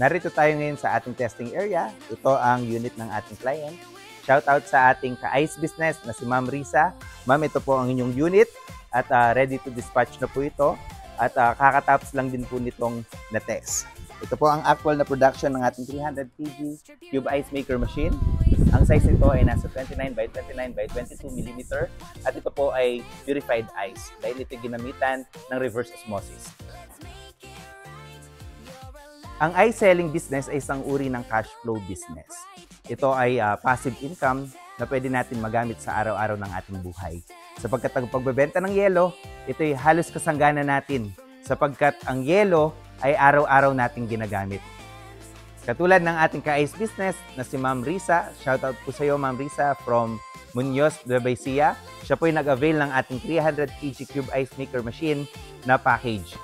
Narito tayo ngayon sa ating testing area. Ito ang unit ng ating client. Shoutout sa ating ka-ice business na si Ma'am Risa. Ma'am, ito po ang inyong unit at ready to dispatch na po ito. At kakatapos lang din po nitong na-test. Ito po ang actual na production ng ating 300 kg cube ice maker machine. Ang size nito ay nasa 29 by 29 by 22 mm. At ito po ay purified ice dahil ito ginamitan ng reverse osmosis. Ang ice selling business ay isang uri ng cash flow business. Ito ay passive income na pwede natin magamit sa araw-araw ng ating buhay. Sapagkat ang pagbebenta ng yelo, ito ay halos kasanggana natin sapagkat ang yelo ay araw-araw nating ginagamit. Katulad ng ating ka-ice business na si Ma'am Risa, shoutout po sa iyo Ma'am Risa from Muñoz, Nueva Ecija. Siya po ay nag-avail ng ating 300 kg cube ice maker machine na package.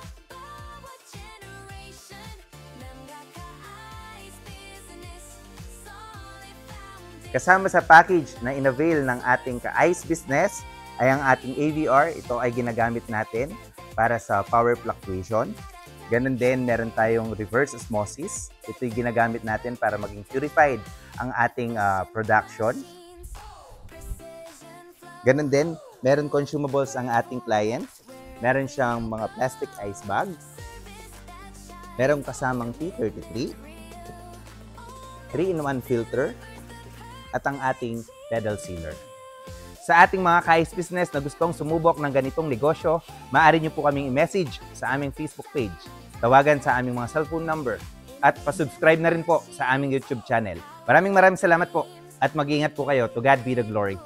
Kasama sa package na inavail ng ating ka-ice business ay ang ating AVR. Ito ay ginagamit natin para sa power fluctuation. Ganun din, meron tayong reverse osmosis. Ito ay ginagamit natin para maging purified ang ating production. Ganun din, meron consumables ang ating client. Meron siyang mga plastic ice bag. Meron kasamang T33. 3-in-1 filter. At ang ating pedal sealer. Sa ating mga ka-ice business na gustong sumubok ng ganitong negosyo, maaari nyo po kaming i-message sa aming Facebook page, tawagan sa aming mga cellphone number, at pasubscribe na rin po sa aming YouTube channel. Maraming salamat po at mag-ingat po kayo. To God be the glory.